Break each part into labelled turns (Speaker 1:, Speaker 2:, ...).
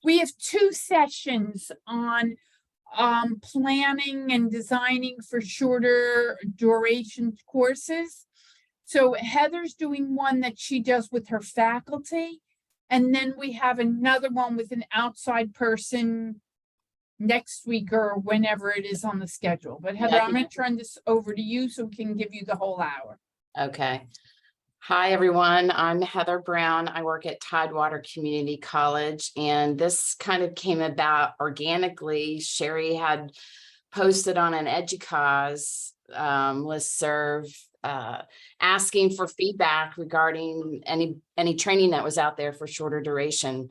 Speaker 1: we have two sessions on planning and designing for shorter duration courses. So Heather's doing one that she does with her faculty, and then we have another one with an outside person next week or whenever it is on the schedule. But Heather, I'm going to turn this over to you so we can give you the whole hour.
Speaker 2: Okay. Hi, everyone. I'm Heather Brown. I work at Tidewater Community College, and this kind of came about organically. Sherry had posted on an EDUCAUSE listserv asking for feedback regarding any training that was out there for shorter duration,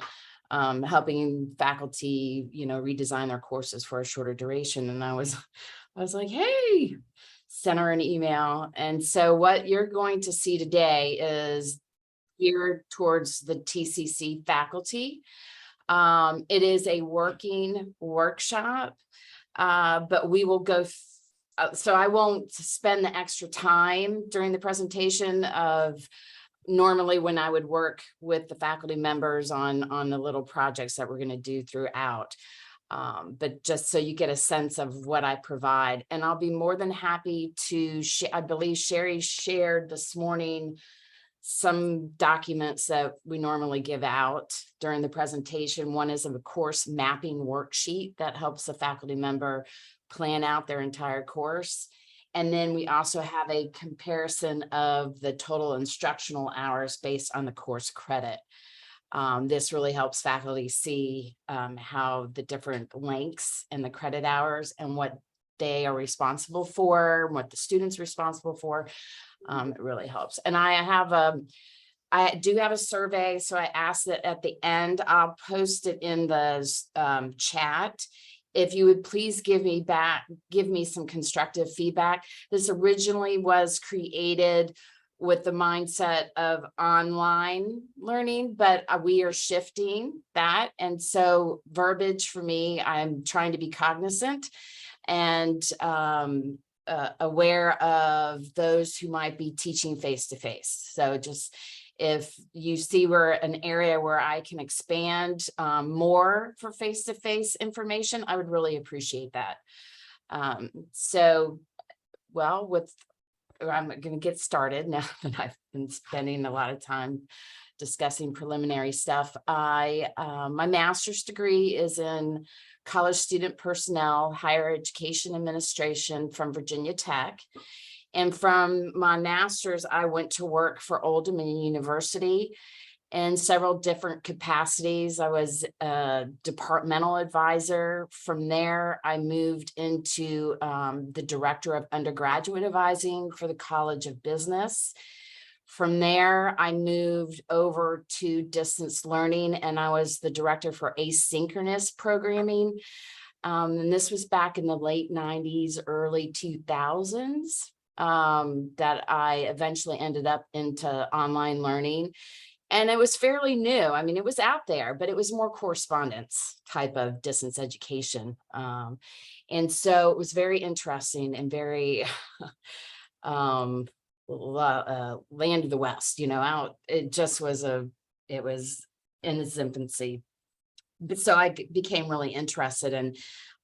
Speaker 2: helping faculty, redesign their courses for a shorter duration. And I was like, hey, send her an email. And so what you're going to see today is geared towards the TCC faculty. It is a working workshop, but we will go so I won't spend the extra time during the presentation of normally when I would work with the faculty members on the little projects that we're going to do throughout. But just so you get a sense of what I provide, and I'll be more than happy to share. I believe Sherry shared this morning some documents that we normally give out during the presentation. One is a course mapping worksheet that helps a faculty member plan out their entire course. And then we also have a comparison of the total instructional hours based on the course credit. This really helps faculty see how the different lengths and the credit hours and what they are responsible for, what the students are responsible for. It really helps. And I do have a survey, so I asked that at the end, I'll post it in the chat. If you would please give me some constructive feedback. This originally was created with the mindset of online learning, but we are shifting that. And so verbiage for me, I'm trying to be cognizant and aware of those who might be teaching face-to-face. So just if you see an area where I can expand more for face-to-face information, I would really appreciate that. I'm going to get started now that I've been spending a lot of time discussing preliminary stuff. My master's degree is in college student personnel, higher education administration from Virginia Tech. And from my master's, I went to work for Old Dominion University in several different capacities. I was a departmental advisor. From there, I moved into the director of undergraduate advising for the College of Business. From there, I moved over to distance learning, and I was the director for asynchronous programming. And this was back in the late 90s, early 2000s. That I eventually ended up into online learning. And it was fairly new. I mean, it was out there, but it was more correspondence type of distance education. And so it was very interesting and very land of the West, out. It just was it was in its infancy. But so I became really interested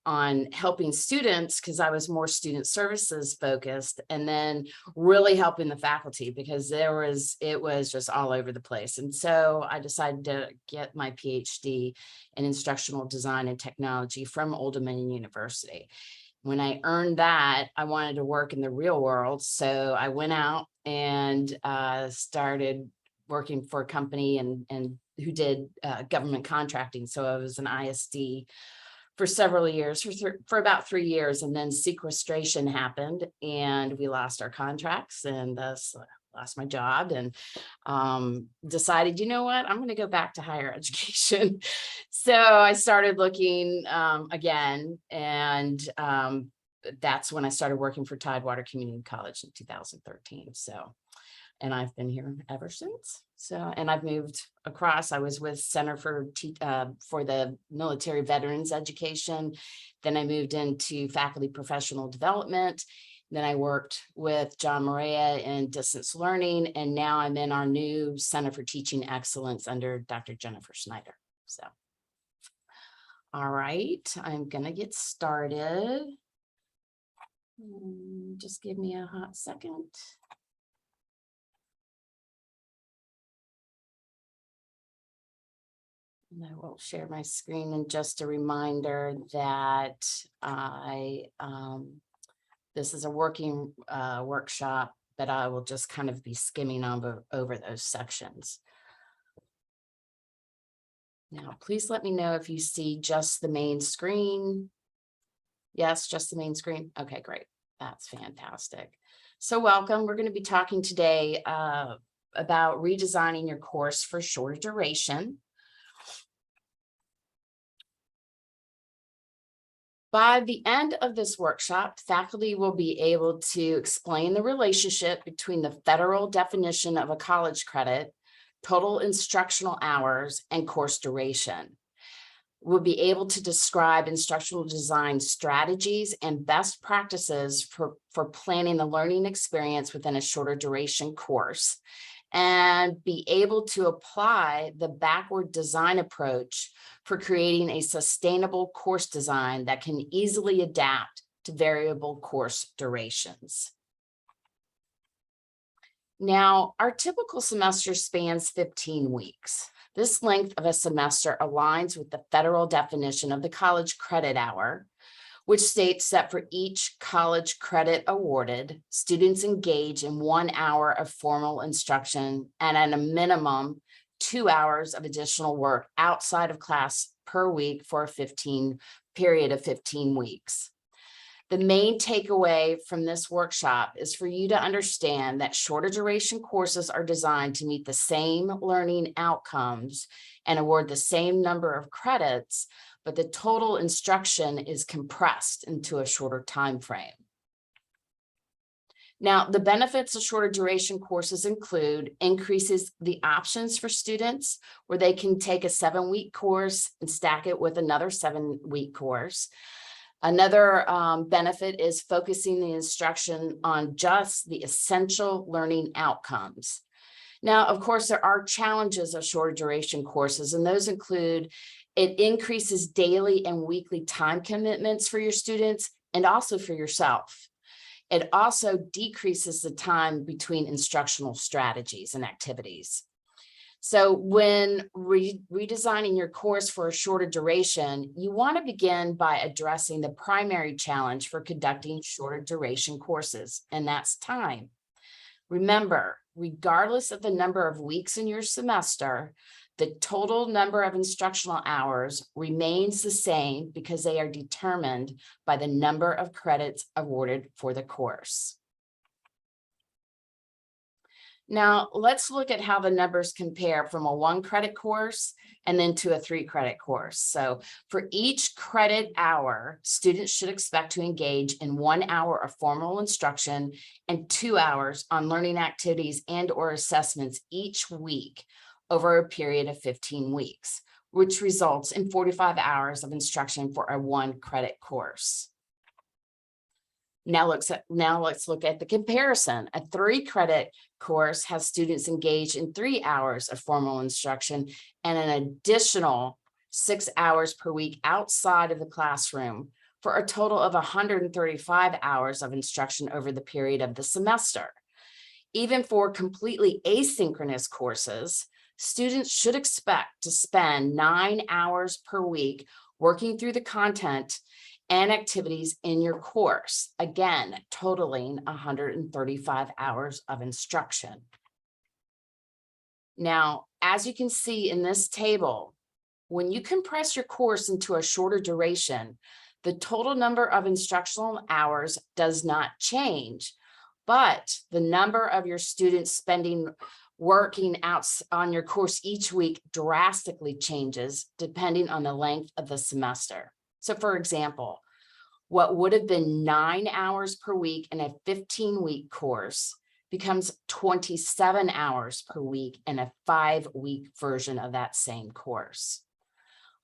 Speaker 2: on helping students because I was more student services focused, and then really helping the faculty because it was just all over the place. And so I decided to get my PhD in instructional design and technology from Old Dominion University. When I earned that, I wanted to work in the real world. So I went out and started working for a company and who did government contracting. So I was an ISD for several years, for about 3 years, and then sequestration happened and we lost our contracts and thus lost my job, and decided, you know what, I'm going to go back to higher education. So I started looking again, and that's when I started working for Tidewater Community College in 2013. So, and I've been here ever since. So, and I've moved across. I was with Center for the Military Veterans Education. Then I moved into faculty professional development. Then I worked with John Maria in distance learning, and now I'm in our new Center for Teaching Excellence under Dr. Jennifer Snyder. So, all right, I'm gonna get started. Just give me a hot second. And I will share my screen, and just a reminder that this is a working workshop, but I will just kind of be skimming over those sections. Now, please let me know if you see just the main screen. Yes, just the main screen. Okay, great. That's fantastic. So welcome. We're going to be talking today about redesigning your course for shorter duration. By the end of this workshop, faculty will be able to explain the relationship between the federal definition of a college credit, total instructional hours, and course duration. We'll be able to describe instructional design strategies and best practices for planning the learning experience within a shorter duration course, and be able to apply the backward design approach for creating a sustainable course design that can easily adapt to variable course durations. Now, our typical semester spans 15 weeks. This length of a semester aligns with the federal definition of the college credit hour, which states that for each college credit awarded, students engage in 1 hour of formal instruction and at a minimum 2 hours of additional work outside of class per week for a period of 15 weeks. The main takeaway from this workshop is for you to understand that shorter duration courses are designed to meet the same learning outcomes and award the same number of credits, but the total instruction is compressed into a shorter time frame. Now, the benefits of shorter duration courses include increases the options for students where they can take a 7-week course and stack it with another 7-week course. Another benefit is focusing the instruction on just the essential learning outcomes. Now, of course, there are challenges of shorter duration courses, and those include it increases daily and weekly time commitments for your students and also for yourself. It also decreases the time between instructional strategies and activities. So when redesigning your course for a shorter duration, you want to begin by addressing the primary challenge for conducting shorter duration courses, and that's time. Remember, regardless of the number of weeks in your semester, the total number of instructional hours remains the same because they are determined by the number of credits awarded for the course. Now, let's look at how the numbers compare from a 1-credit course and then to a 3-credit course. So for each credit hour, students should expect to engage in 1 hour of formal instruction and 2 hours on learning activities and/or assessments each week over a period of 15 weeks, which results in 45 hours of instruction for a 1-credit course. Now let's look at the comparison. A 3-credit course has students engage in 3 hours of formal instruction and an additional 6 hours per week outside of the classroom for a total of 135 hours of instruction over the period of the semester. Even for completely asynchronous courses, students should expect to spend 9 hours per week working through the content and activities in your course, again, totaling 135 hours of instruction. Now, as you can see in this table, when you compress your course into a shorter duration, the total number of instructional hours does not change, but the number of your students working out on your course each week drastically changes depending on the length of the semester. So for example, what would have been 9 hours per week in a 15-week course becomes 27 hours per week in a 5-week version of that same course.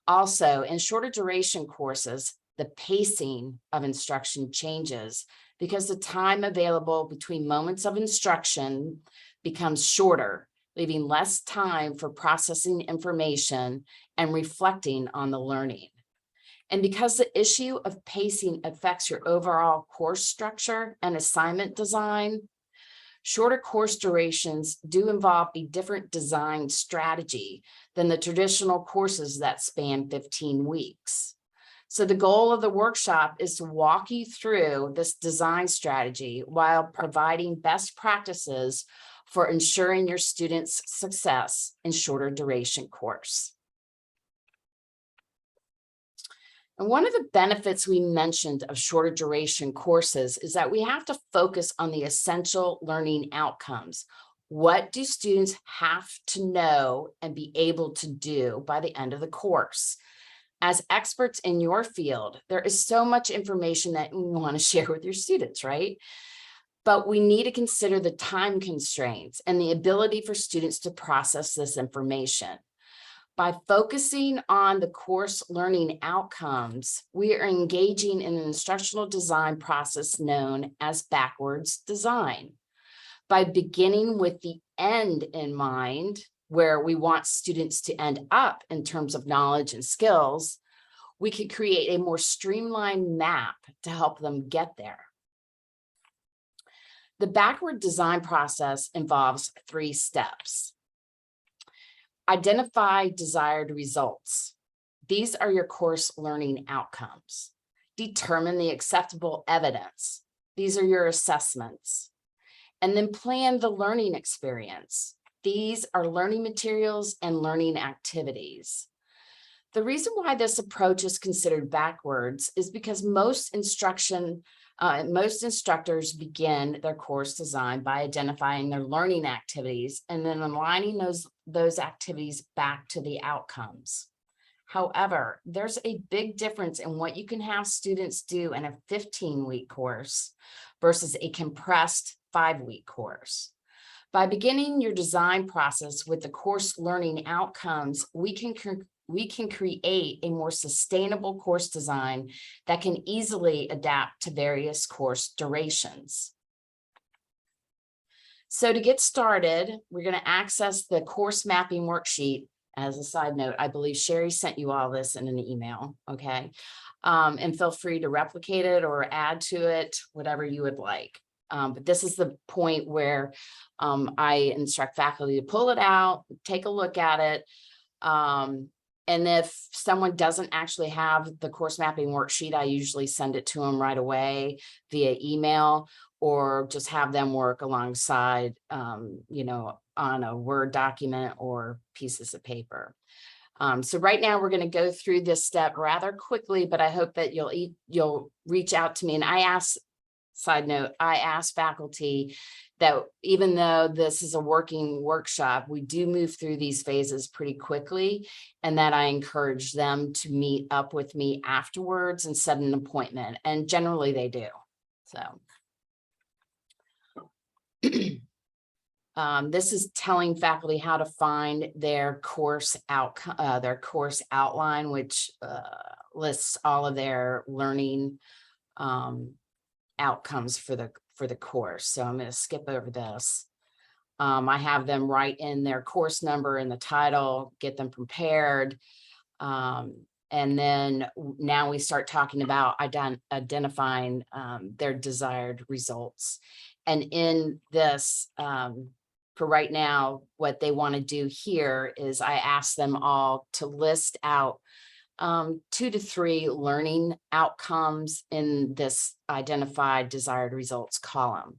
Speaker 2: Also, in shorter duration courses, the pacing of instruction changes because the time available between moments of instruction becomes shorter, leaving less time for processing information and reflecting on the learning. And because the issue of pacing affects your overall course structure and assignment design, shorter course durations do involve a different design strategy than the traditional courses that span 15 weeks. So the goal of the workshop is to walk you through this design strategy while providing best practices for ensuring your students' success in shorter duration course. And one of the benefits we mentioned of shorter duration courses is that we have to focus on the essential learning outcomes. What do students have to know and be able to do by the end of the course? As experts in your field, there is so much information that you want to share with your students, right? But we need to consider the time constraints and the ability for students to process this information. By focusing on the course learning outcomes, we are engaging in an instructional design process known as backwards design. By beginning with the end in mind, where we want students to end up in terms of knowledge and skills, we can create a more streamlined map to help them get there. The backward design process involves 3 steps. Identify desired results. These are your course learning outcomes. Determine the acceptable evidence. These are your assessments. And then plan the learning experience. These are learning materials and learning activities. The reason why this approach is considered backwards is because most instructors begin their course design by identifying their learning activities and then aligning those activities back to the outcomes. However, there's a big difference in what you can have students do in a 15-week course versus a compressed 5-week course. By beginning your design process with the course learning outcomes, we can create a more sustainable course design that can easily adapt to various course durations. So to get started, we're going to access the course mapping worksheet. As a side note, I believe Sherry sent you all this in an email, okay? And feel free to replicate it or add to it, whatever you would like. But this is the point where I instruct faculty to pull it out, take a look at it. And if someone doesn't actually have the course mapping worksheet, I usually send it to them right away via email, or just have them work alongside, you know, on a Word document or pieces of paper. So right now we're going to go through this step rather quickly, but I hope that you'll reach out to me. And side note, I ask faculty that even though this is a working workshop, we do move through these phases pretty quickly, and that I encourage them to meet up with me afterwards and set an appointment. And generally they do. So this is telling faculty how to find their course outline, which lists all of their learning outcomes for the course. So I'm going to skip over this. I have them write in their course number in the title, get them prepared. And then now we start talking about identifying their desired results. And in this, for right now, what they want to do here is I ask them all to list out 2 to 3 learning outcomes in this identified desired results column.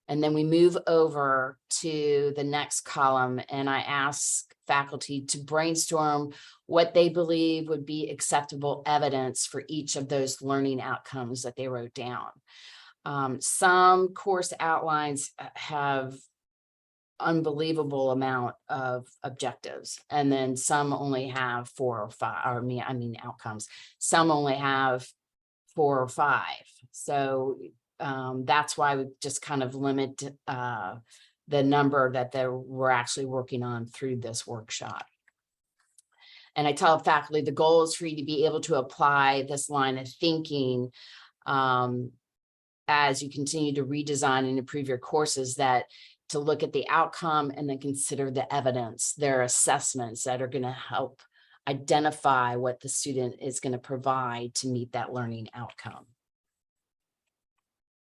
Speaker 2: And then we move over to the next column, and I ask faculty to brainstorm what they believe would be acceptable evidence for each of those learning outcomes that they wrote down. Some course outlines have unbelievable amount of objectives, and then some only have 4 or 5, or I mean outcomes. Some only have 4 or 5. So that's why we just kind of limit the number that we're actually working on through this workshop. And I tell faculty the goal is for you to be able to apply this line of thinking as you continue to redesign and improve your courses, that to look at the outcome and then consider the evidence. There are assessments that are going to help identify what the student is going to provide to meet that learning outcome.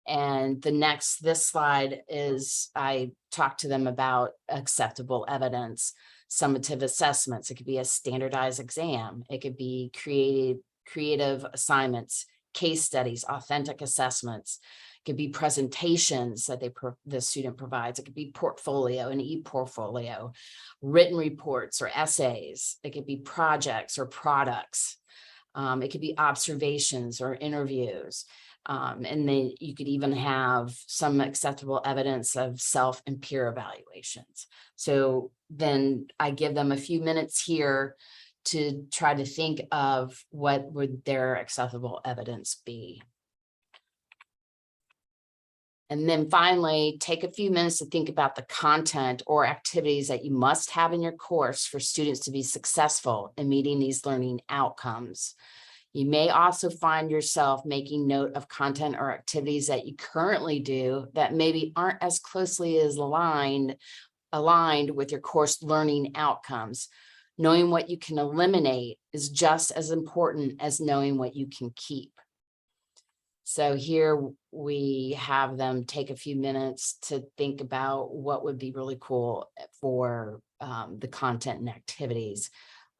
Speaker 2: And this slide is, I talk to them about acceptable evidence, summative assessments. It could be a standardized exam. It could be creative assignments, case studies, authentic assessments. It could be presentations that the student provides. It could be portfolio, an e-portfolio, written reports or essays. It could be projects or products. It could be observations or interviews. And then you could even have some acceptable evidence of self and peer evaluations. So then I give them a few minutes here to try to think of what would their acceptable evidence be. And then finally, take a few minutes to think about the content or activities that you must have in your course for students to be successful in meeting these learning outcomes. You may also find yourself making note of content or activities that you currently do that maybe aren't as closely as aligned with your course learning outcomes. Knowing what you can eliminate is just as important as knowing what you can keep. So here we have them take a few minutes to think about what would be really cool for the content and activities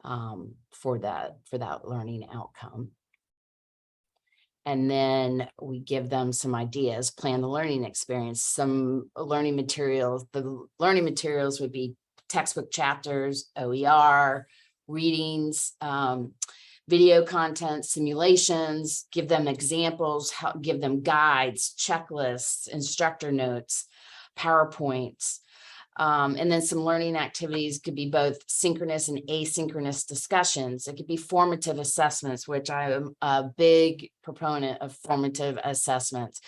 Speaker 2: for that learning outcome. And then we give them some ideas, plan the learning experience, some learning materials. The learning materials would be textbook chapters, OER, readings, video content, simulations, give them examples, give them guides, checklists, instructor notes, PowerPoints. And then some learning activities could be both synchronous and asynchronous discussions. It could be formative assessments, which I am a big proponent of formative assessments.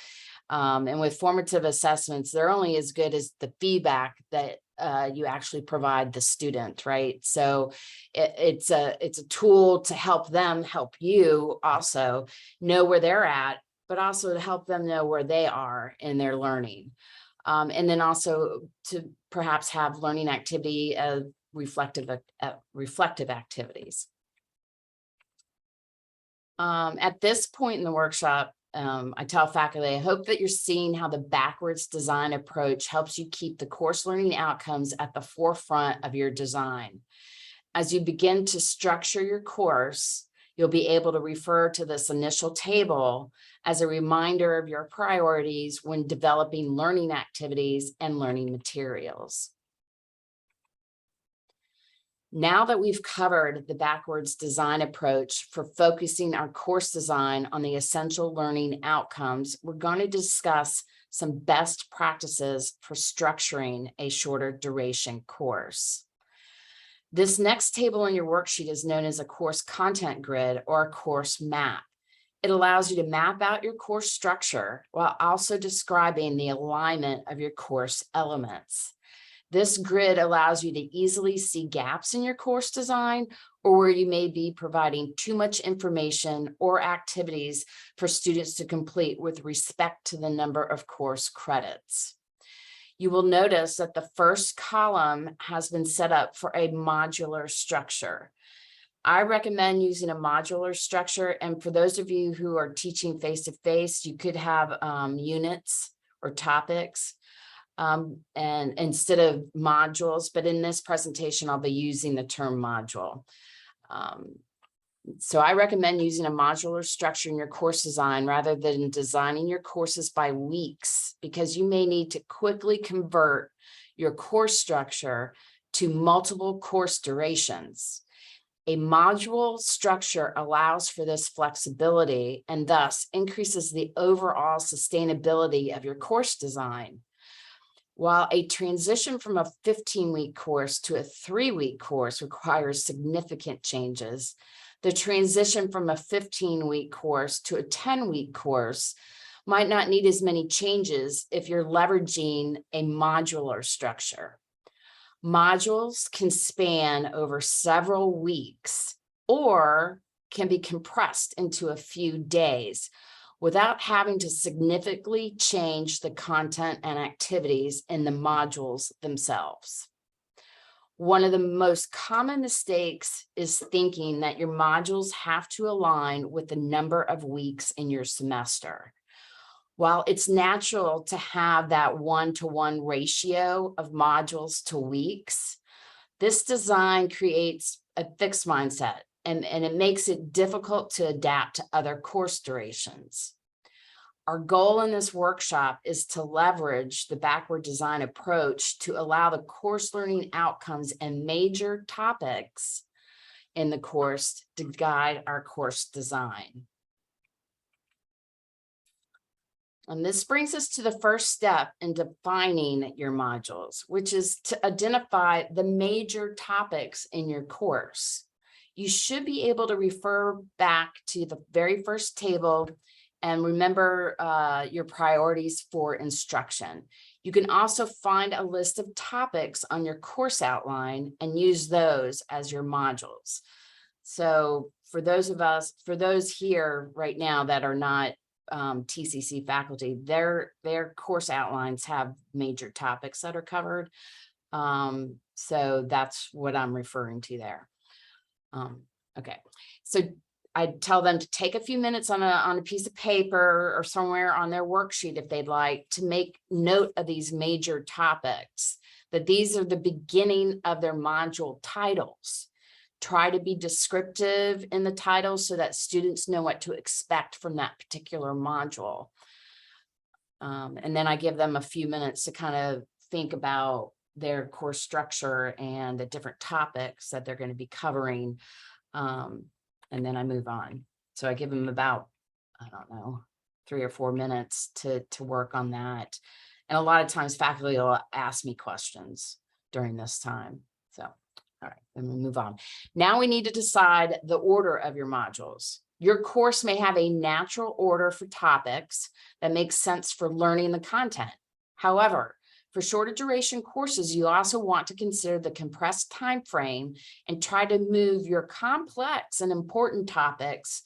Speaker 2: And with formative assessments, they're only as good as the feedback that you actually provide the student, right? So it's a tool to help them help you also know where they're at, but also to help them know where they are in their learning. And then also to perhaps have learning activity reflective activities. At this point in the workshop, I tell faculty, I hope that you're seeing how the backwards design approach helps you keep the course learning outcomes at the forefront of your design. As you begin to structure your course, you'll be able to refer to this initial table as a reminder of your priorities when developing learning activities and learning materials. Now that we've covered the backwards design approach for focusing our course design on the essential learning outcomes, we're going to discuss some best practices for structuring a shorter duration course. This next table in your worksheet is known as a course content grid or a course map. It allows you to map out your course structure while also describing the alignment of your course elements. This grid allows you to easily see gaps in your course design or where you may be providing too much information or activities for students to complete with respect to the number of course credits. You will notice that the first column has been set up for a modular structure. I recommend using a modular structure, and for those of you who are teaching face-to-face, you could have units or topics. And instead of modules, but in this presentation, I'll be using the term module. So I recommend using a modular structure in your course design rather than designing your courses by weeks, because you may need to quickly convert your course structure to multiple course durations. A module structure allows for this flexibility and thus increases the overall sustainability of your course design. While a transition from a 15-week course to a 3-week course requires significant changes, the transition from a 15-week course to a 10-week course might not need as many changes if you're leveraging a modular structure. Modules can span over several weeks or can be compressed into a few days without having to significantly change the content and activities in the modules themselves. One of the most common mistakes is thinking that your modules have to align with the number of weeks in your semester. While it's natural to have that 1-to-1 ratio of modules to weeks, this design creates a fixed mindset and it makes it difficult to adapt to other course durations. Our goal in this workshop is to leverage the backward design approach to allow the course learning outcomes and major topics in the course to guide our course design. And this brings us to the first step in defining your modules, which is to identify the major topics in your course. You should be able to refer back to the very first table and remember your priorities for instruction. You can also find a list of topics on your course outline and use those as your modules. So for those here right now that are not TCC faculty, their course outlines have major topics that are covered. So that's what I'm referring to there. Okay, so I tell them to take a few minutes on a piece of paper or somewhere on their worksheet if they'd like to make note of these major topics, that these are the beginning of their module titles. Try to be descriptive in the title so that students know what to expect from that particular module. And then I give them a few minutes to kind of think about their course structure and the different topics that they're going to be covering. And then I move on. So I give them about, I don't know, 3 or 4 minutes to work on that. And a lot of times faculty will ask me questions during this time. So, all right, then we move on. Now we need to decide the order of your modules. Your course may have a natural order for topics that makes sense for learning the content. However, for shorter duration courses, you also want to consider the compressed time frame and try to move your complex and important topics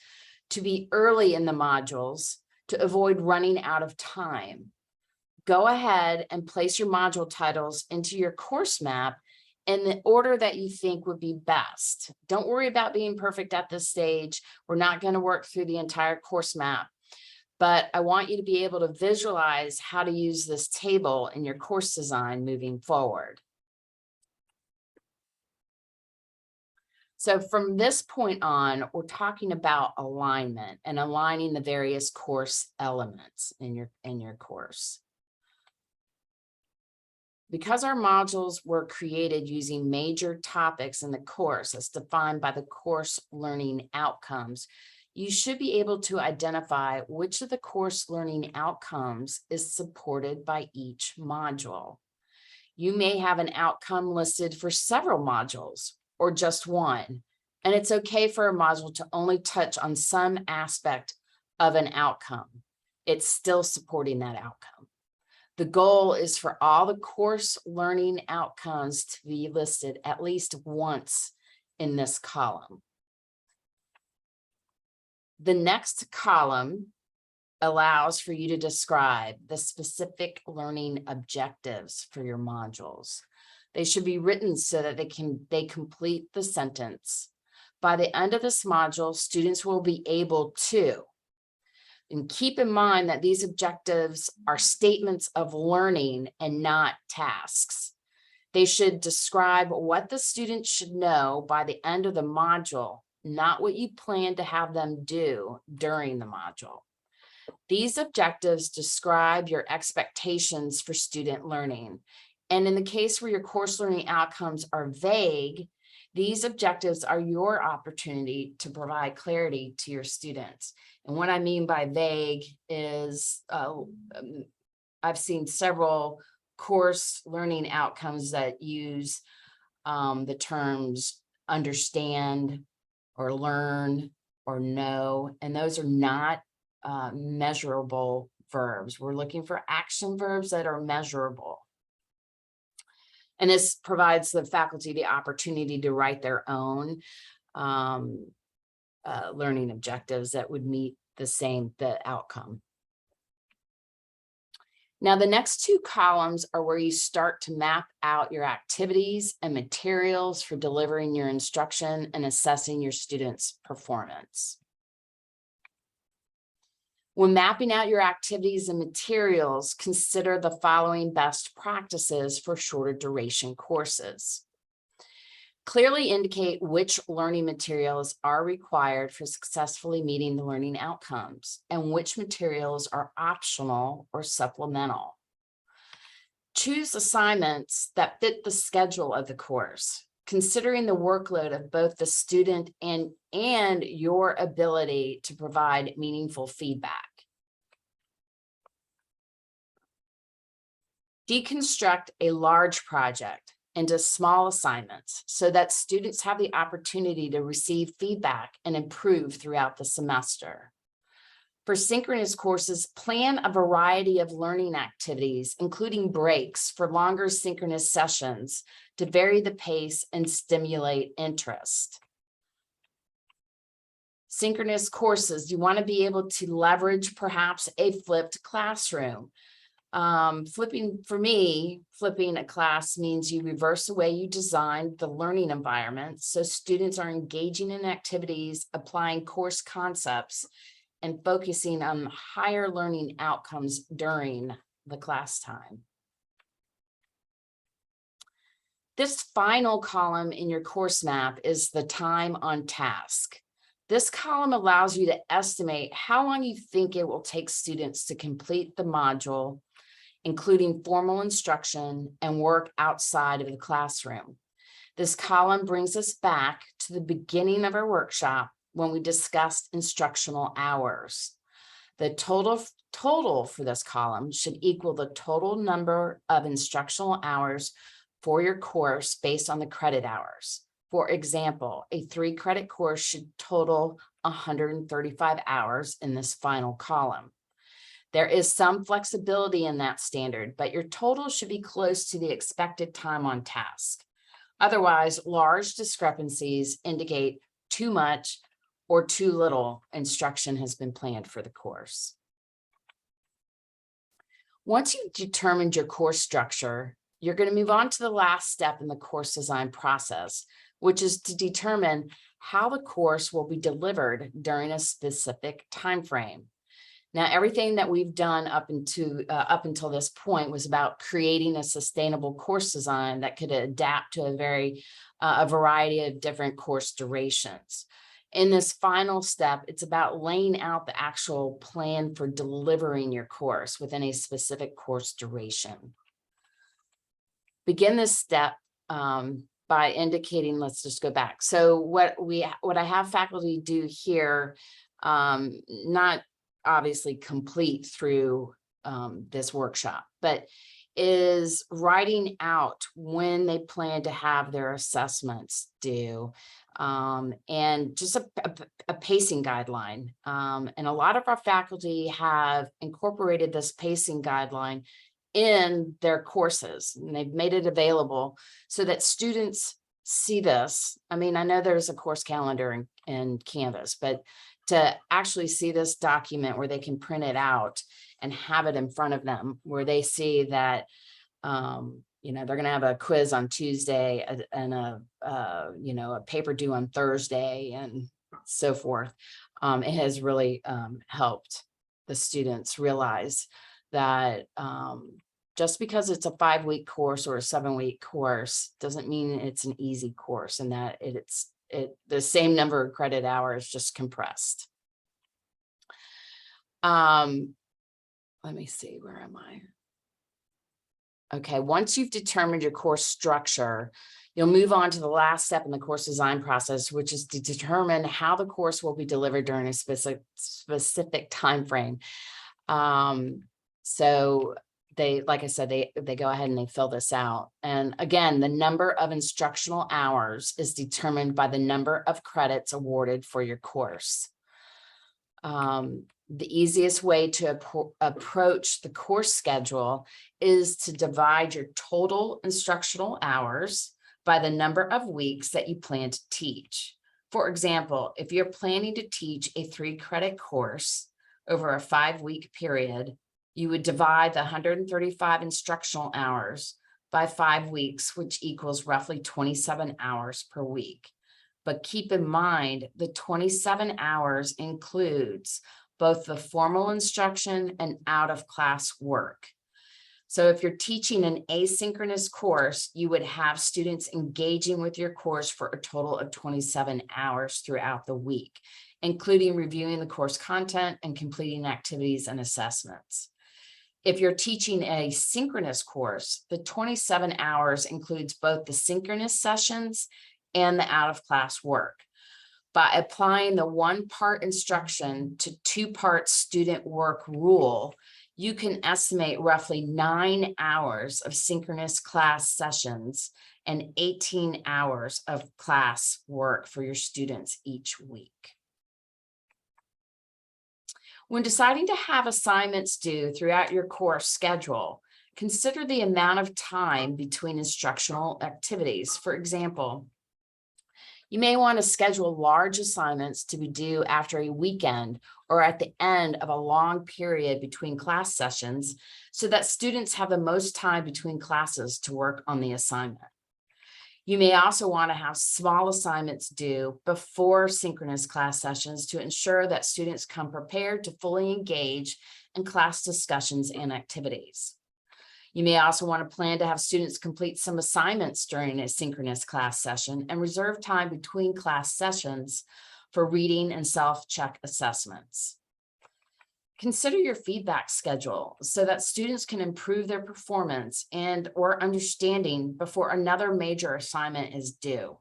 Speaker 2: to be early in the modules to avoid running out of time. Go ahead and place your module titles into your course map in the order that you think would be best. Don't worry about being perfect at this stage. We're not going to work through the entire course map, but I want you to be able to visualize how to use this table in your course design moving forward. So from this point on, we're talking about alignment and aligning the various course elements in your course. Because our modules were created using major topics in the course as defined by the course learning outcomes, you should be able to identify which of the course learning outcomes is supported by each module. You may have an outcome listed for several modules or just one, and it's okay for a module to only touch on some aspect of an outcome. It's still supporting that outcome. The goal is for all the course learning outcomes to be listed at least once in this column. The next column allows for you to describe the specific learning objectives for your modules. They should be written so that they complete the sentence. By the end of this module, students will be able to, and keep in mind that these objectives are statements of learning and not tasks. They should describe what the students should know by the end of the module, not what you plan to have them do during the module. These objectives describe your expectations for student learning. And in the case where your course learning outcomes are vague, these objectives are your opportunity to provide clarity to your students. And what I mean by vague is I've seen several course learning outcomes that use the terms understand or learn or know, and those are not measurable verbs. We're looking for action verbs that are measurable. And this provides the faculty the opportunity to write their own. learning objectives that would meet the outcome. Now, the next two columns are where you start to map out your activities and materials for delivering your instruction and assessing your students' performance. When mapping out your activities and materials, consider the following best practices for shorter duration courses. Clearly indicate which learning materials are required for successfully meeting the learning outcomes and which materials are optional or supplemental. Choose assignments that fit the schedule of the course, considering the workload of both the student and your ability to provide meaningful feedback. Deconstruct a large project into small assignments so that students have the opportunity to receive feedback and improve throughout the semester. For synchronous courses, plan a variety of learning activities, including breaks for longer synchronous sessions to vary the pace and stimulate interest. Synchronous courses, you want to be able to leverage perhaps a flipped classroom. Flipping a class means you reverse the way you designed the learning environment so students are engaging in activities, applying course concepts, and focusing on higher learning outcomes during the class time. This final column in your course map is the time on task. This column allows you to estimate how long you think it will take students to complete the module, including formal instruction and work outside of the classroom. This column brings us back to the beginning of our workshop when we discussed instructional hours. The total for this column should equal the total number of instructional hours for your course based on the credit hours. For example, a 3-credit course should total 135 hours in this final column. There is some flexibility in that standard, but your total should be close to the expected time on task. Otherwise, large discrepancies indicate too much or too little instruction has been planned for the course. Once you've determined your course structure, you're going to move on to the last step in the course design process, which is to determine how the course will be delivered during a specific time frame. Now, everything that we've done up until this point was about creating a sustainable course design that could adapt to a variety of different course durations. In this final step, it's about laying out the actual plan for delivering your course within a specific course duration. Begin this step by indicating, let's just go back. So what I have faculty do here, not obviously complete through this workshop, but is writing out when they plan to have their assessments due, and just a pacing guideline. And a lot of our faculty have incorporated this pacing guideline in their courses, and they've made it available so that students see this. I mean, I know there's a course calendar in Canvas, but to actually see this document where they can print it out and have it in front of them, where they see that, they're going to have a quiz on Tuesday and a paper due on Thursday and so forth. It has really helped the students realize that just because it's a 5-week course or a 7-week course doesn't mean it's an easy course, and that the same number of credit hours just compressed. Let me see, where am I? Okay, once you've determined your course structure, you'll move on to the last step in the course design process, which is to determine how the course will be delivered during a specific time frame. So they, like I said, they go ahead and they fill this out. And again, the number of instructional hours is determined by the number of credits awarded for your course. The easiest way to approach the course schedule is to divide your total instructional hours by the number of weeks that you plan to teach. For example, if you're planning to teach a 3-credit course over a 5-week period, you would divide the 135 instructional hours by 5 weeks, which equals roughly 27 hours per week. But keep in mind, the 27 hours includes both the formal instruction and out-of-class work. So if you're teaching an asynchronous course, you would have students engaging with your course for a total of 27 hours throughout the week, including reviewing the course content and completing activities and assessments. If you're teaching a synchronous course, the 27 hours includes both the synchronous sessions and the out-of-class work. By applying the 1-part instruction to 2-part student work rule, you can estimate roughly 9 hours of synchronous class sessions and 18 hours of class work for your students each week. When deciding to have assignments due throughout your course schedule, consider the amount of time between instructional activities. For example, you may want to schedule large assignments to be due after a weekend or at the end of a long period between class sessions so that students have the most time between classes to work on the assignment. You may also want to have small assignments due before synchronous class sessions to ensure that students come prepared to fully engage in class discussions and activities. You may also want to plan to have students complete some assignments during a synchronous class session and reserve time between class sessions for reading and self-check assessments. Consider your feedback schedule so that students can improve their performance and/or understanding before another major assignment is due.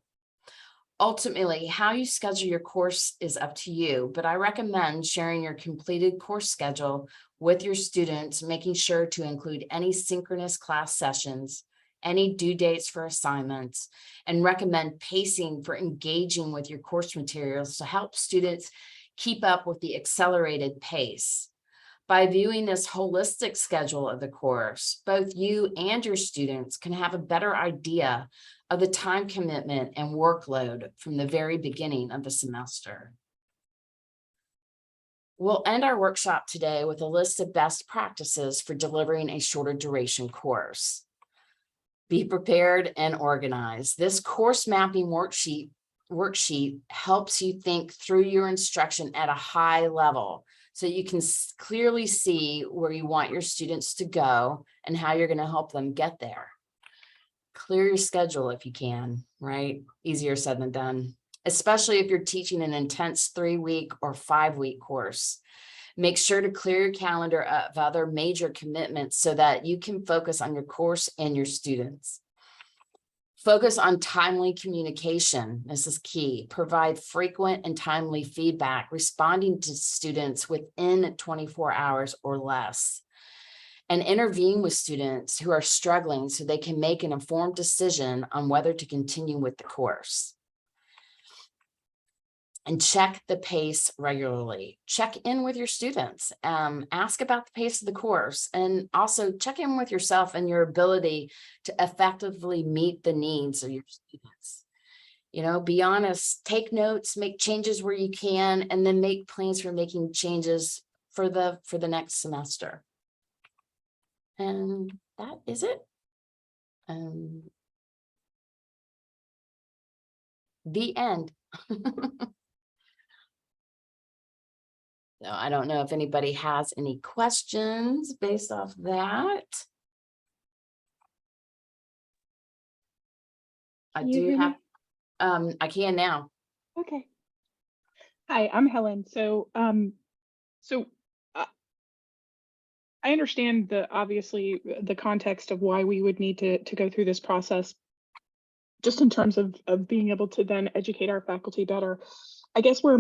Speaker 2: Ultimately, how you schedule your course is up to you, but I recommend sharing your completed course schedule with your students, making sure to include any synchronous class sessions, any due dates for assignments, and recommend pacing for engaging with your course materials to help students keep up with the accelerated pace. By viewing this holistic schedule of the course, both you and your students can have a better idea of the time commitment and workload from the very beginning of the semester. We'll end our workshop today with a list of best practices for delivering a shorter duration course. Be prepared and organized. This course mapping worksheet helps you think through your instruction at a high level so you can clearly see where you want your students to go and how you're going to help them get there. Clear your schedule if you can, right? Easier said than done, especially if you're teaching an intense 3-week or 5-week course. Make sure to clear your calendar of other major commitments so that you can focus on your course and your students. Focus on timely communication. This is key. Provide frequent and timely feedback, responding to students within 24 hours or less. And intervene with students who are struggling so they can make an informed decision on whether to continue with the course. And check the pace regularly. Check in with your students. Ask about the pace of the course, and also check in with yourself and your ability to effectively meet the needs of your students. You know, be honest, take notes, make changes where you can, and then make plans for making changes for the next semester. And that is it. The end. So I don't know if anybody has any questions based off that. I do have, I can now.
Speaker 3: Okay. Hi, I'm Helen. So I understand obviously the context of why we would need to go through this process, just in terms of being able to then educate our faculty better. I guess where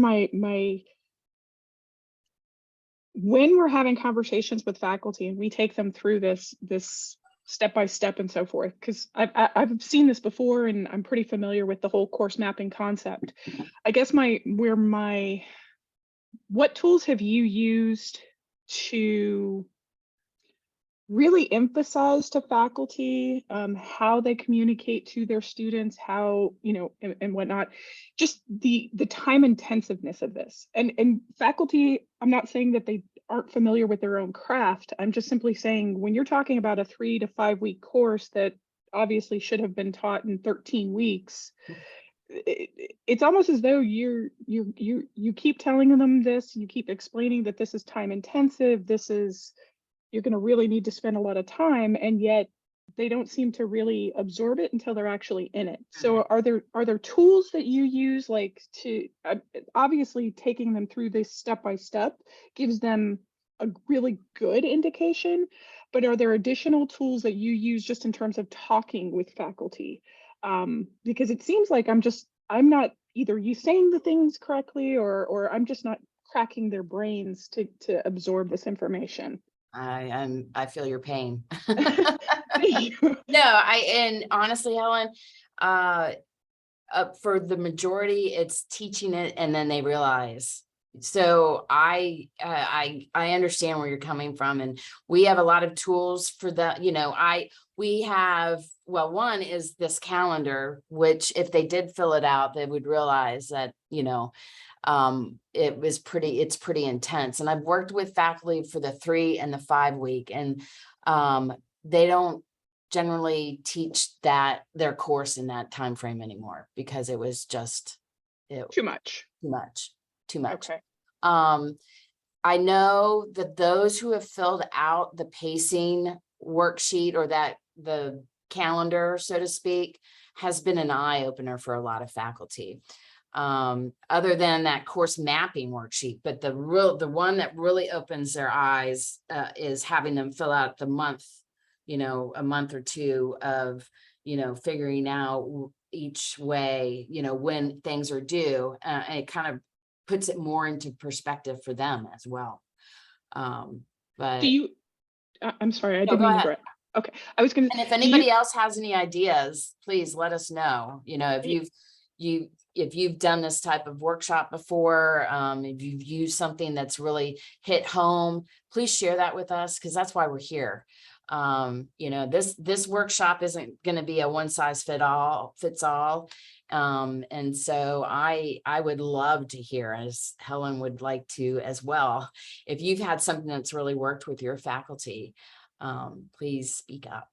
Speaker 3: when we're having conversations with faculty and we take them through this step by step and so forth, because I've seen this before and I'm pretty familiar with the whole course mapping concept. I guess what tools have you used to really emphasize to faculty how they communicate to their students, how, you know, and whatnot, just the time intensiveness of this. And faculty, I'm not saying that they aren't familiar with their own craft. I'm just simply saying when you're talking about a 3 to 5 week course that obviously should have been taught in 13 weeks, it's almost as though you keep telling them this, you keep explaining that this is time intensive, this is, you're going to really need to spend a lot of time, and yet they don't seem to really absorb it until they're actually in it. So are there tools that you use, like, to obviously taking them through this step by step gives them a really good indication, but are there additional tools that you use just in terms of talking with faculty? Because it seems like I'm not either you saying the things correctly, or I'm just not cracking their brains to absorb this information.
Speaker 2: I feel your pain.
Speaker 3: Thank you.
Speaker 2: No, and honestly, Helen, for the majority, it's teaching it and then they realize. So I understand where you're coming from, and we have a lot of tools for that. You know, we have, well, one is this calendar, which if they did fill it out, they would realize that, you know, it's pretty intense. And I've worked with faculty for the 3 and the 5 week, and they don't generally teach their course in that time frame anymore, because it was just
Speaker 3: Too much. Okay.
Speaker 2: I know that those who have filled out the pacing worksheet, or the calendar, so to speak, has been an eye opener for a lot of faculty. Other than that course mapping worksheet, but the one that really opens their eyes is having them fill out the month, you know, a month or two of, you know, figuring out each way, you know, when things are due, and it kind of puts it more into perspective for them as well. But
Speaker 3: Do you, I'm sorry, I
Speaker 2: no,
Speaker 3: didn't
Speaker 2: go
Speaker 3: mean to
Speaker 2: ahead.
Speaker 3: interrupt. Okay, I was gonna,
Speaker 2: And if
Speaker 3: do
Speaker 2: anybody
Speaker 3: you,
Speaker 2: else has any ideas, please let us know. You know, if you've done this type of workshop before, if you've used something that's really hit home, please share that with us, because that's why we're here. You know, this workshop isn't going to be a one size fits all. And so I would love to hear, as Helen would like to as well, if you've had something that's really worked with your faculty, please speak up.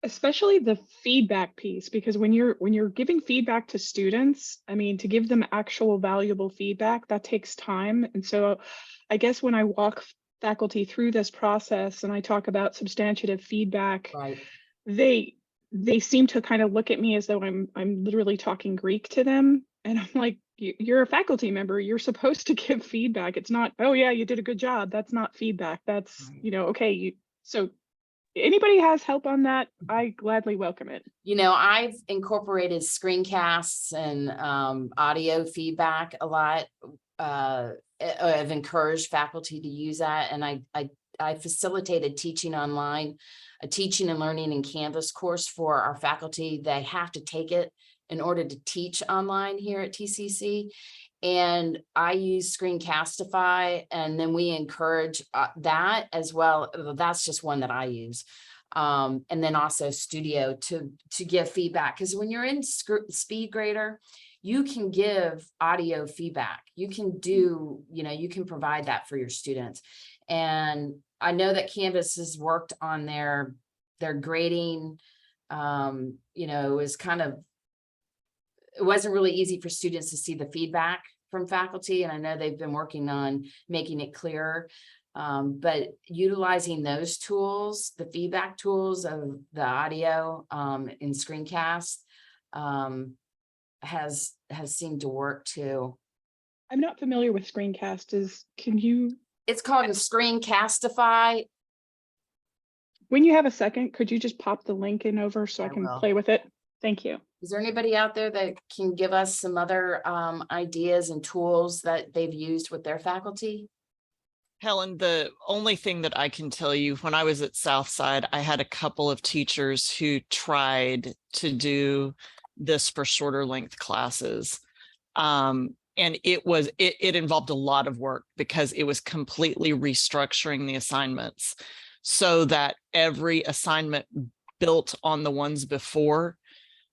Speaker 3: especially the feedback piece, because when you're giving feedback to students, I mean, to give them actual valuable feedback, that takes time. And so I guess when I walk faculty through this process and I talk about substantive feedback,
Speaker 2: Right.
Speaker 3: they seem to kind of look at me as though I'm literally talking Greek to them. And I'm like, you're a faculty member, you're supposed to give feedback. It's not, oh yeah, you did a good job. That's not feedback. That's,
Speaker 2: Right.
Speaker 3: you know, okay, so anybody has help on that, I gladly welcome it.
Speaker 2: You know, I've incorporated screencasts and audio feedback a lot. I've encouraged faculty to use that, and I facilitated teaching online, a teaching and learning in Canvas course for our faculty. They have to take it in order to teach online here at TCC. And I use Screencastify, and then we encourage that as well. That's just one that I use. And then also Studio to give feedback. Because when you're in SpeedGrader, you can give audio feedback. You can do, you know, you can provide that for your students. And I know that Canvas has worked on their grading. You know, it wasn't really easy for students to see the feedback from faculty. And I know they've been working on making it clearer. But utilizing those tools, the feedback tools of the audio in Screencast has seemed to work too.
Speaker 3: I'm not familiar with Screencast. Can you?
Speaker 2: It's called a Screencastify.
Speaker 3: When you have a second, could you just pop the link in over so I can
Speaker 2: will.
Speaker 3: play with it? Thank you.
Speaker 2: Is there anybody out there that can give us some other ideas and tools that they've used with their faculty?
Speaker 4: Helen, the only thing that I can tell you, when I was at Southside, I had a couple of teachers who tried to do this for shorter length classes. And it involved a lot of work because it was completely restructuring the assignments. so that every assignment built on the ones before,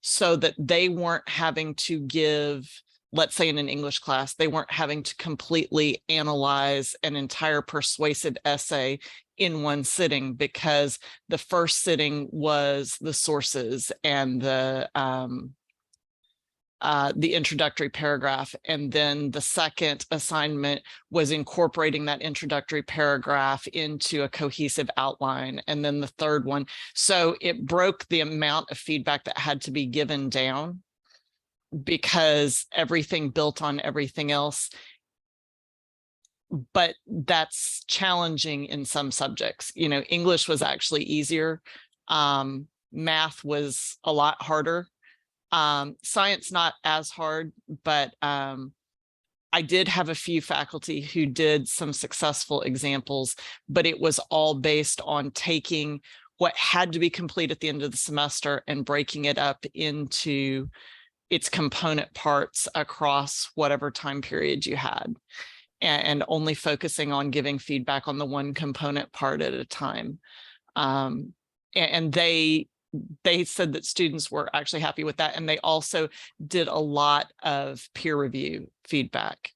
Speaker 4: so that they weren't having to give, let's say in an English class, they weren't having to completely analyze an entire persuasive essay in one sitting, because the first sitting was the sources and the introductory paragraph. And then the second assignment was incorporating that introductory paragraph into a cohesive outline. And then the third one. So it broke the amount of feedback that had to be given down, because everything built on everything else. But that's challenging in some subjects. You know, English was actually easier. Math was a lot harder. Science not as hard, but I did have a few faculty who did some successful examples, but it was all based on taking what had to be complete at the end of the semester and breaking it up into its component parts across whatever time period you had, and only focusing on giving feedback on the one component part at a time. And they said that students were actually happy with that. And they also did a lot of peer review feedback,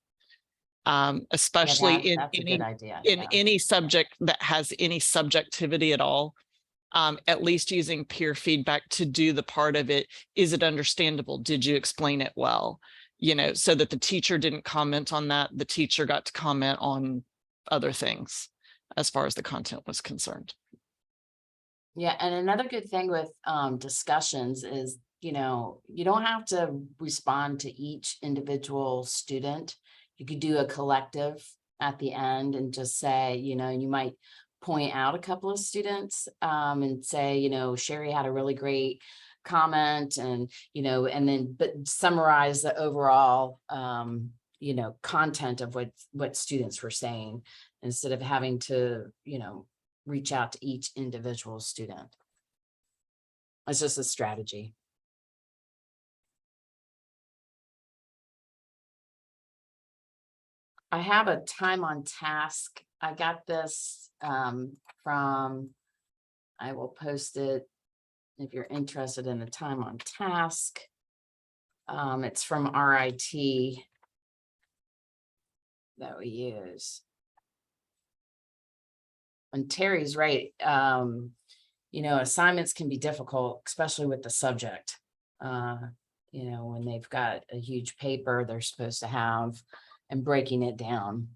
Speaker 4: especially in any subject that has any subjectivity at all. At least using peer feedback to do the part of it. Is it understandable? Did you explain it well? You know, so that the teacher didn't comment on that. The teacher got to comment on other things as far as the content was concerned.
Speaker 2: Yeah, and another good thing with discussions is, you know, you don't have to respond to each individual student. You could do a collective at the end and just say, you know, you might point out a couple of students and say, you know, Sherry had a really great comment, and, you know, and then, but summarize the overall, you know, content of what students were saying, instead of having to, you know, reach out to each individual student. It's just a strategy. I have a time on task. I got this from, I will post it if you're interested in the time on task. It's from RIT that we use. And Terry's right. You know, assignments can be difficult, especially with the subject. You know, when they've got a huge paper they're supposed to have, and breaking it down.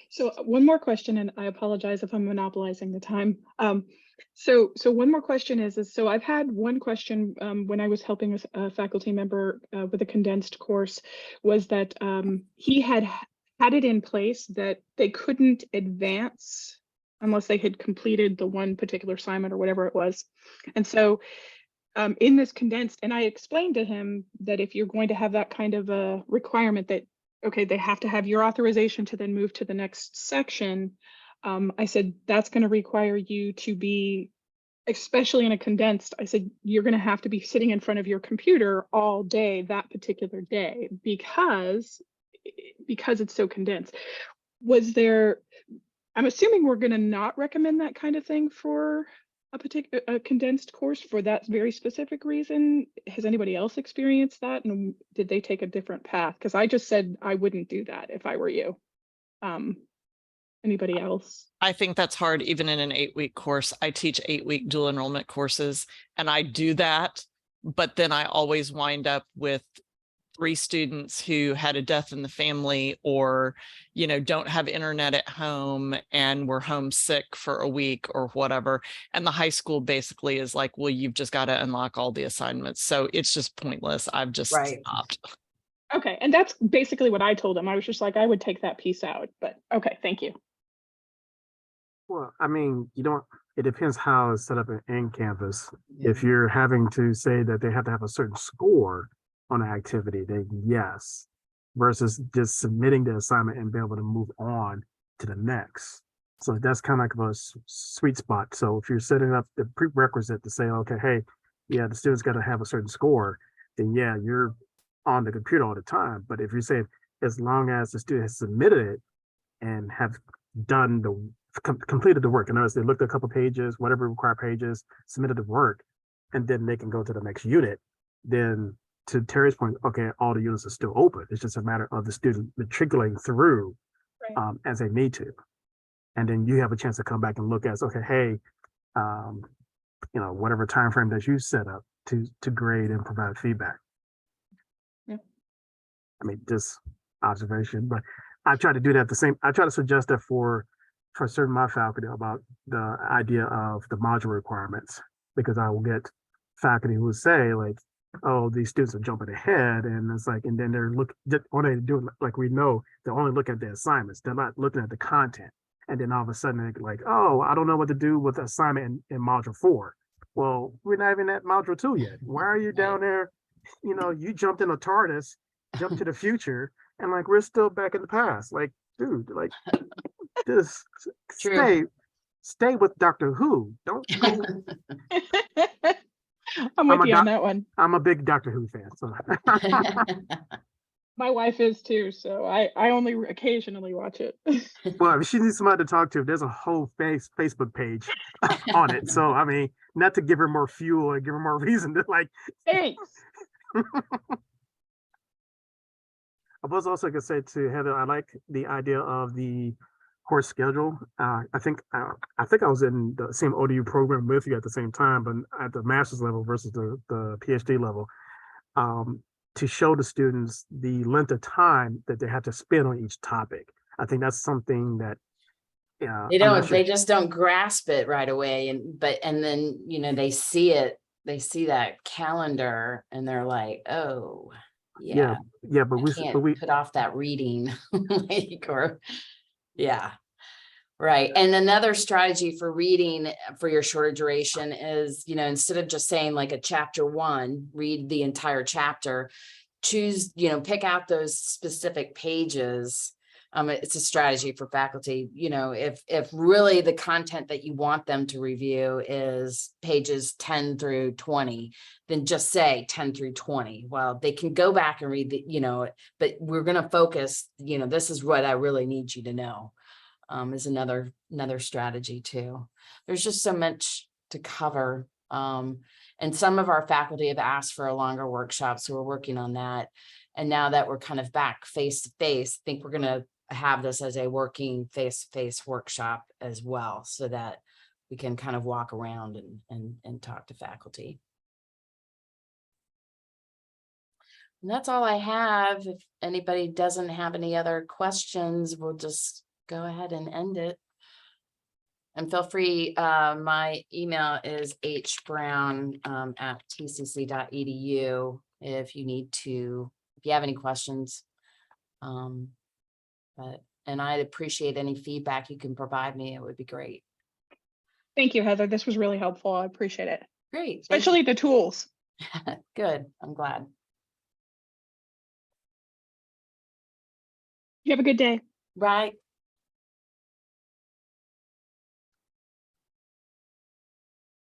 Speaker 3: So one more question, and I apologize if I'm monopolizing the time. So one more question is so I've had one question when I was helping a faculty member with a condensed course, was that he had it in place that they couldn't advance unless they had completed the one particular assignment or whatever it was. And so in this condensed, and I explained to him that if you're going to have that kind of a requirement that, okay, they have to have your authorization to then move to the next section, I said, that's going to require you to be, especially in a condensed, I said, you're going to have to be sitting in front of your computer all day, that particular day, because it's so condensed. Was there, I'm assuming we're going to not recommend that kind of thing for a condensed course for that very specific reason. Has anybody else experienced that, and did they take a different path? Because I just said I wouldn't do that if I were you. Anybody else?
Speaker 4: I think that's hard even in an 8-week course. I teach 8-week dual enrollment courses, and I do that, but then I always wind up with 3 students who had a death in the family, or, you know, don't have internet at home and were homesick for a week or whatever. And the high school basically is like, well, you've just got to unlock all the assignments. So it's just pointless. I've just stopped.
Speaker 3: Okay. And that's basically what I told him. I was just like, I would take that piece out, but okay. Thank you.
Speaker 5: Well, I mean, it depends how it's set up in campus. If you're having to say that they have to have a certain score on an activity, then yes, versus just submitting the assignment and being able to move on to the next. So that's kind of like a sweet spot. So if you're setting up the prerequisite to say, okay, hey, yeah, the student's got to have a certain score, then yeah, you're on the computer all the time. But if you say, as long as the student has submitted it and have done the completed the work. In other words, they looked at a couple pages, whatever required pages, submitted the work, and then they can go to the next unit. Then to Terry's point, okay, all the units are still open. It's just a matter of the student matriculating through
Speaker 3: Right.
Speaker 5: as they need to. And then you have a chance to come back and look at, okay, hey, whatever time frame that you set up to grade and provide feedback.
Speaker 3: Yeah.
Speaker 5: I mean, just observation, but I try to do that I try to suggest that for certain my faculty about the idea of the module requirements, because I will get faculty who will say like, oh, these students are jumping ahead, and it's like, and then they're what they do, like we know, they only look at the assignments, they're not looking at the content. And then all of a sudden they're like, oh, I don't know what to do with the assignment in module 4. Well, we're not even at module 2 yet. Why are you down there? You jumped in a TARDIS, jumped to the future, and like we're still back in the past. Like, dude, like just
Speaker 2: True.
Speaker 5: stay with Doctor Who. Don't go.
Speaker 3: I'm with
Speaker 5: a
Speaker 3: you on
Speaker 5: doc-
Speaker 3: that one.
Speaker 5: I'm a big Doctor Who fan. So
Speaker 3: My wife is too, so I only occasionally watch it.
Speaker 5: well, if she needs somebody to talk to, there's a whole Facebook page on it. So I mean, not to give her more fuel or give her more reason to like.
Speaker 3: Thanks.
Speaker 5: I was also gonna say to Heather, I like the idea of the course schedule. I think I was in the same ODU program with you at the same time, but at the master's level versus the PhD level, to show the students the length of time that they have to spend on each topic. I think that's something that
Speaker 2: they just don't grasp it right away. And then, they see that calendar and they're like, oh, yeah,
Speaker 5: but we
Speaker 2: put off that reading. Right. And another strategy for reading for your shorter duration is, instead of just saying like a chapter 1, read the entire chapter, choose, pick out those specific pages. It's a strategy for faculty, if really the content that you want them to review is pages 10 through 20, then just say 10 through 20. Well, they can go back and read but we're going to focus, this is what I really need you to know. Is another strategy too. There's just so much to cover. And some of our faculty have asked for a longer workshop, so we're working on that. And now that we're kind of back face to face, I think we're going to have this as a working face-to-face workshop as well, so that we can kind of walk around and talk to faculty. And that's all I have. If anybody doesn't have any other questions, we'll just go ahead and end it. And feel free, my email is hbrown@tcc.edu if you have any questions. And I'd appreciate any feedback you can provide me. It would be great.
Speaker 3: Thank you, Heather. This was really helpful. I appreciate it.
Speaker 2: Great.
Speaker 3: Especially the tools.
Speaker 2: Good. I'm glad.
Speaker 3: You have a good day.
Speaker 2: Right.